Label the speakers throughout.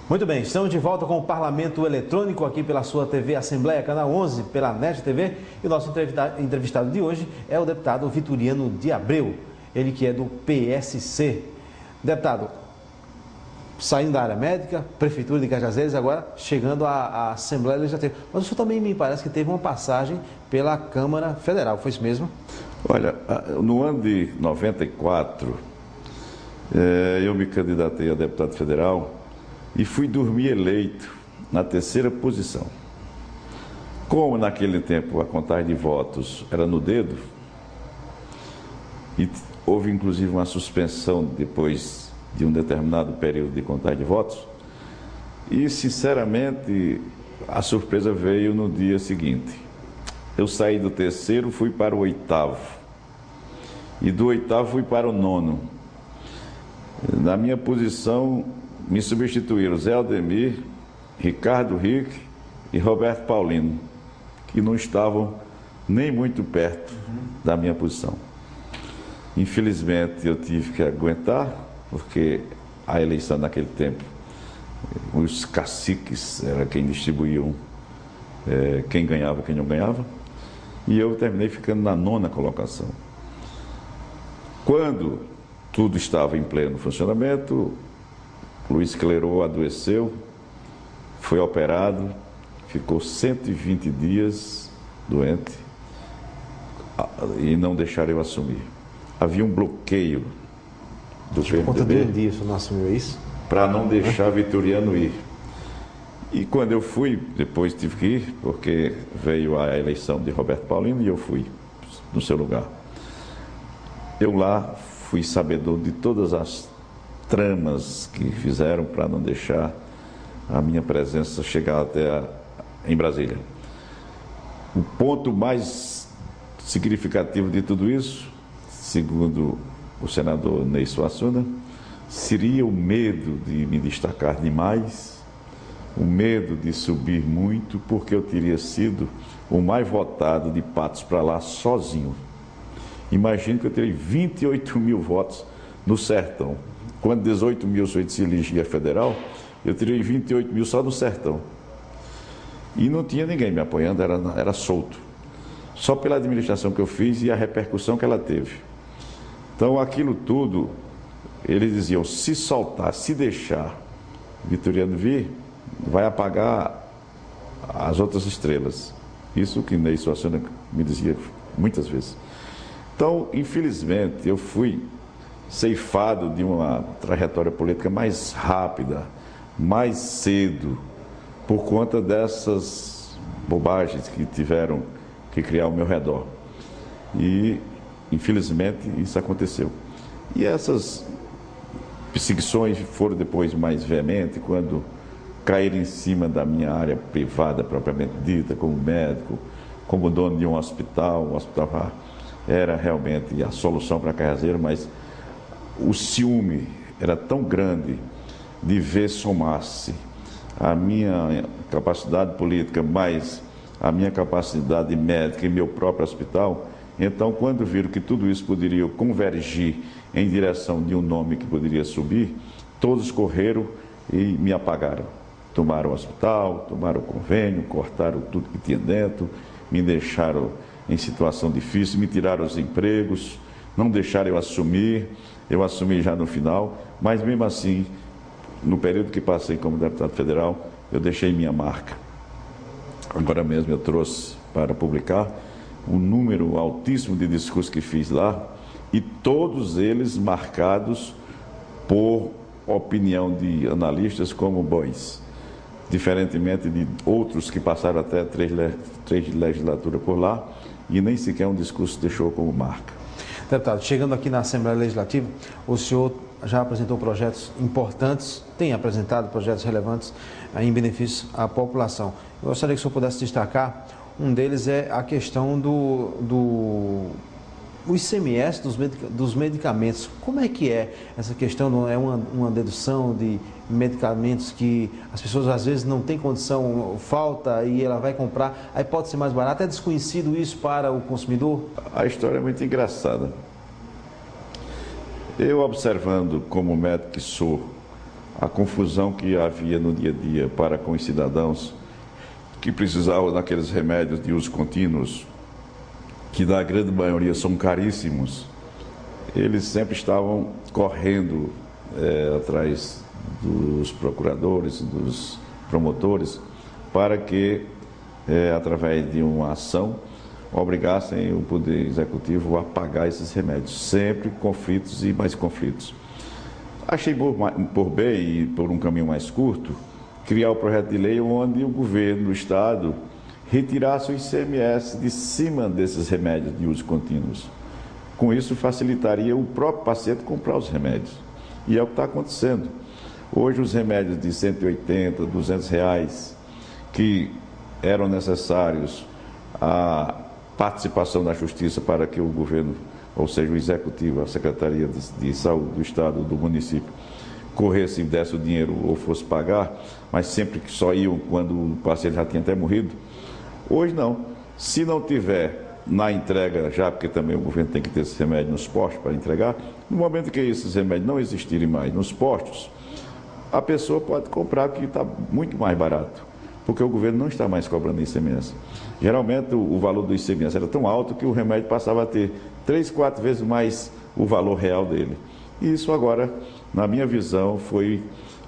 Speaker 1: Muito bem, estamos de volta com o Parlamento Eletrônico aqui pela sua TV Assembleia, Canal 11, pela NET TV. E o nosso entrevistado de hoje é o deputado Vitoriano de Abreu, ele que é do PSC. Deputado, saindo da área médica, Prefeitura de Cajazeiras, agora chegando à Assembleia Legislativa. Mas o senhor também me parece que teve uma passagem pela Câmara Federal, foi isso mesmo?
Speaker 2: Olha, no ano de 94, eu me candidatei a deputado federal e fui dormir eleito na terceira posição. Como naquele tempo a contagem de votos era no dedo, e houve inclusive uma suspensão depois de um determinado período de contagem de votos, e sinceramente a surpresa veio no dia seguinte. Eu saí do terceiro, fui para o oitavo, e do oitavo fui para o nono. Na minha posição me substituíram Zé Aldemir, Ricardo Rick e Roberto Paulino, que não estavam nem muito perto da minha posição. Infelizmente eu tive que aguentar, porque a eleição naquele tempo, os caciques eram quem distribuíam quem ganhava e quem não ganhava, e eu terminei ficando na nona colocação. Quando tudo estava em pleno funcionamento, Luiz Clerô adoeceu, foi operado, ficou 120 dias doente e não deixaram eu assumir. Havia um bloqueio do PMDB
Speaker 1: não assumiu isso?
Speaker 2: Para não deixar Vitoriano ir. E quando eu fui, depois tive que ir, porque veio a eleição de Roberto Paulino e eu fui no seu lugar. Eu lá fui sabedor de todas as tramas que fizeram para não deixar a minha presença chegar até em Brasília. O ponto mais significativo de tudo isso, segundo o senador Ney Suassuna, seria o medo de me destacar demais, o medo de subir muito, porque eu teria sido o mais votado de Patos para lá sozinho. Imagino que eu teria 28 mil votos no Sertão. Quando 18 mil se elegia federal, eu teria 28 mil só no Sertão. E não tinha ninguém me apoiando, era solto. Só pela administração que eu fiz e a repercussão que ela teve. Então, aquilo tudo, eles diziam, se soltar, se deixar Vitoriano vir, vai apagar as outras estrelas. Isso que Ney Suassuna me dizia muitas vezes. Então, infelizmente, eu fui ceifado de uma trajetória política mais rápida, mais cedo, por conta dessas bobagens que tiveram que criar ao meu redor. E, infelizmente, isso aconteceu. E essas perseguições foram depois mais veementes, quando caíram em cima da minha área privada, propriamente dita, como médico, como dono de um hospital. O hospital era realmente a solução para Cajazeiras, mas o ciúme era tão grande de ver somar-se a minha capacidade política mais a minha capacidade médica e meu próprio hospital. Então, quando viram que tudo isso poderia convergir em direção de um nome que poderia subir, todos correram e me apagaram. Tomaram o hospital, tomaram o convênio, cortaram tudo que tinha dentro, me deixaram em situação difícil, me tiraram os empregos, não deixaram eu assumir. Eu assumi já no final, mas mesmo assim, no período que passei como deputado federal, eu deixei minha marca. Agora mesmo eu trouxe para publicar um número altíssimo de discursos que fiz lá, e todos eles marcados por opinião de analistas como bons, diferentemente de outros que passaram até três legislaturas por lá, e nem sequer um discurso deixou como marca.
Speaker 1: Deputado, chegando aqui na Assembleia Legislativa, o senhor já apresentou projetos importantes, tem apresentado projetos relevantes em benefício à população. Eu gostaria que o senhor pudesse destacar, um deles é a questão do ICMS dos medicamentos. Como é que é essa questão? Não é uma dedução de medicamentos que as pessoas às vezes não têm condição, falta e ela vai comprar, aí pode ser mais barato? É desconhecido isso para o consumidor?
Speaker 2: A história é muito engraçada. Eu observando como médico que sou a confusão que havia no dia a dia para com os cidadãos que precisavam daqueles remédios de uso contínuos, que na grande maioria são caríssimos, eles sempre estavam correndo atrás dos procuradores, dos promotores, para que, através de uma ação, obrigassem o Poder Executivo a pagar esses remédios. Sempre conflitos e mais conflitos. Achei por bem e por um caminho mais curto, criar o projeto de lei onde o governo do Estado retirasse o ICMS de cima desses remédios de uso contínuos. Com isso, facilitaria o próprio paciente comprar os remédios. E é o que está acontecendo. Hoje, os remédios de 180, 200 reais, que eram necessários a participação da Justiça para que o governo, ou seja, o Executivo, a Secretaria de Saúde do Estado, do município, corresse e desse o dinheiro ou fosse pagar, mas sempre que só iam quando o paciente já tinha até morrido. Hoje não. Se não tiver na entrega, já porque também o governo tem que ter esse remédio nos postos para entregar, no momento que esses remédios não existirem mais nos postos, a pessoa pode comprar porque está muito mais barato, porque o governo não está mais cobrando ICMS. Geralmente o valor do ICMS era tão alto que o remédio passava a ter 3, 4 vezes mais o valor real dele. E isso agora, na minha visão, foi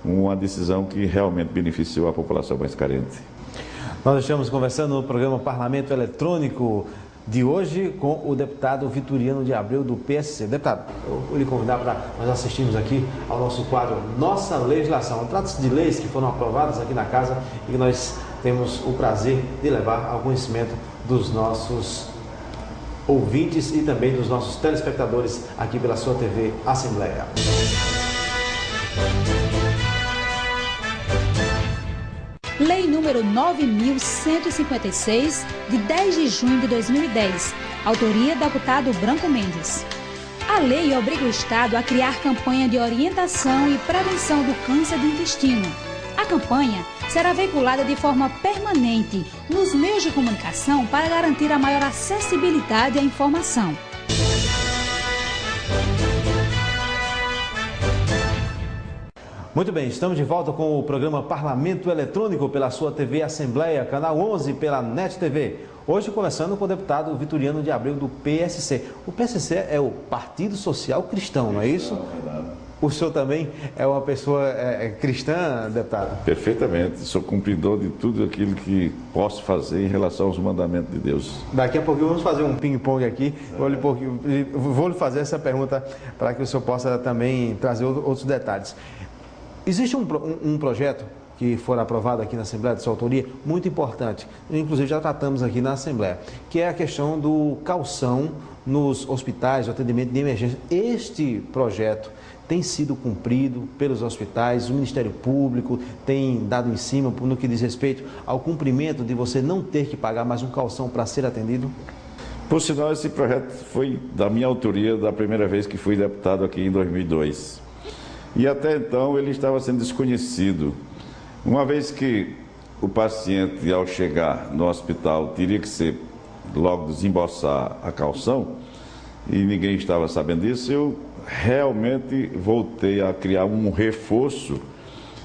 Speaker 2: uma decisão que realmente beneficiou a população mais carente.
Speaker 1: Nós estamos conversando no programa Parlamento Eletrônico de hoje com o deputado Vitoriano de Abreu, do PSC. Deputado, eu vou lhe convidar para nós assistirmos aqui ao nosso quadro Nossa Legislação. Trata-se de leis que foram aprovadas aqui na casa e que nós temos o prazer de levar ao conhecimento dos nossos ouvintes e também dos nossos telespectadores aqui pela sua TV Assembleia.
Speaker 3: Lei número 9.156, de 10 de junho de 2010, autoria do deputado Branco Mendes. A lei obriga o Estado a criar campanha de orientação e prevenção do câncer do intestino. A campanha será veiculada de forma permanente nos meios de comunicação para garantir a maior acessibilidade à informação.
Speaker 1: Muito bem, estamos de volta com o programa Parlamento Eletrônico pela sua TV Assembleia, canal 11 pela NET TV. Hoje conversando com o deputado Vitoriano de Abreu, do PSC. O PSC é o Partido Social Cristão, não é isso? O senhor também é uma pessoa cristã, deputado?
Speaker 2: Perfeitamente, sou cumpridor de tudo aquilo que posso fazer em relação aos mandamentos de Deus.
Speaker 1: Daqui a pouco vamos fazer um ping-pong aqui, vou lhe fazer essa pergunta para que o senhor possa também trazer outros detalhes. Existe um projeto que foi aprovado aqui na Assembleia, de sua autoria, muito importante, inclusive já tratamos aqui na Assembleia, que é a questão do calção nos hospitais, o atendimento de emergência. Este projeto tem sido cumprido pelos hospitais, o Ministério Público tem dado em cima no que diz respeito ao cumprimento de você não ter que pagar mais um calção para ser atendido?
Speaker 2: Por sinal, esse projeto foi da minha autoria da primeira vez que fui deputado aqui em 2002. E até então ele estava sendo desconhecido. Uma vez que o paciente, ao chegar no hospital, teria que logo desembolsar a calção, e ninguém estava sabendo disso, eu realmente voltei a criar um reforço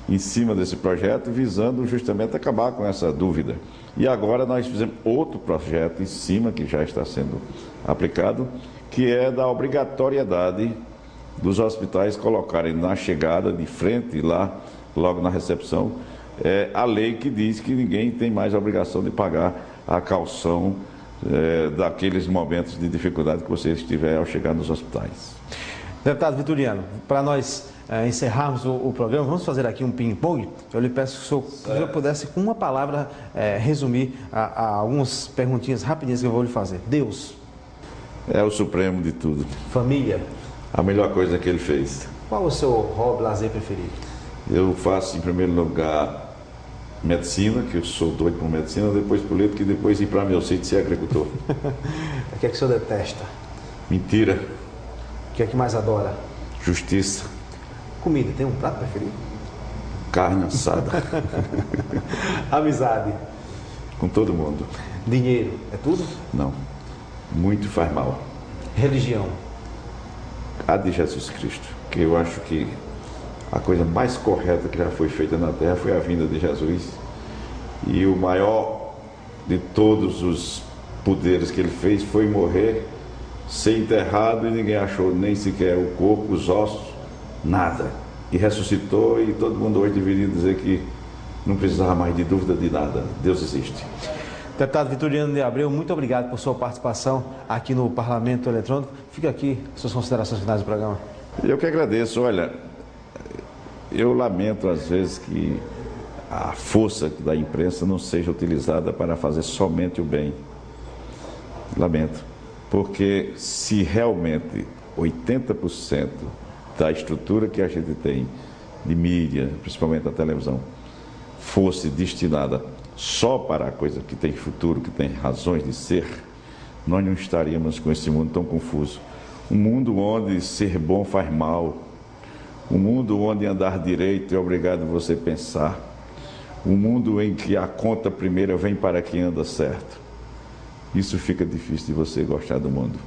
Speaker 2: em cima desse projeto, visando justamente acabar com essa dúvida. E agora nós fizemos outro projeto em cima, que já está sendo aplicado, que é da obrigatoriedade dos hospitais colocarem na chegada, de frente lá, logo na recepção, a lei que diz que ninguém tem mais a obrigação de pagar a calção daqueles momentos de dificuldade que você estiver ao chegar nos hospitais.
Speaker 1: Deputado Vitoriano, para nós encerrarmos o programa, vamos fazer aqui um ping-pong. Eu lhe peço que o senhor pudesse, com uma palavra, resumir algumas perguntinhas rapidinhas que eu vou lhe fazer. Deus.
Speaker 2: É o supremo de tudo.
Speaker 1: Família.
Speaker 2: A melhor coisa que ele fez.
Speaker 1: Qual o seu hobby, lazer preferido?
Speaker 2: Eu faço, em primeiro lugar, medicina, que eu sou doido por medicina, depois política e depois ir para meu sítio ser agricultor.
Speaker 1: O que é que o senhor detesta?
Speaker 2: Mentira.
Speaker 1: O que é que mais adora?
Speaker 2: Justiça.
Speaker 1: Comida, tem um prato preferido?
Speaker 2: Carne assada.
Speaker 1: Amizade.
Speaker 2: Com todo mundo.
Speaker 1: Dinheiro, é tudo?
Speaker 2: Não. Muito faz mal.
Speaker 1: Religião.
Speaker 2: A de Jesus Cristo, que eu acho que a coisa mais correta que já foi feita na Terra foi a vinda de Jesus. E o maior de todos os poderes que ele fez foi morrer, ser enterrado, e ninguém achou nem sequer o corpo, os ossos, nada. E ressuscitou, e todo mundo hoje deveria dizer que não precisava mais de dúvida de nada. Deus existe.
Speaker 1: Deputado Vitoriano de Abreu, muito obrigado por sua participação aqui no Parlamento Eletrônico. Fica aqui suas considerações finais do programa.
Speaker 2: Eu que agradeço. Olha, eu lamento às vezes que a força da imprensa não seja utilizada para fazer somente o bem. Lamento, porque se realmente 80% da estrutura que a gente tem de mídia, principalmente a televisão, fosse destinada só para a coisa que tem futuro, que tem razões de ser, nós não estaríamos com esse mundo tão confuso. Um mundo onde ser bom faz mal, um mundo onde andar direito é obrigado a você pensar, um mundo em que a conta primeira vem para quem anda certo. Isso fica difícil de você gostar do mundo.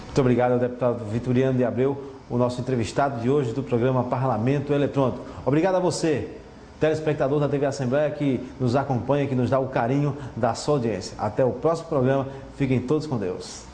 Speaker 1: Muito obrigado ao deputado Vitoriano de Abreu, o nosso entrevistado de hoje do programa Parlamento Eletrônico. Obrigado a você, telespectador da TV Assembleia, que nos acompanha, que nos dá o carinho da sua audiência. Até o próximo programa. Fiquem todos com Deus.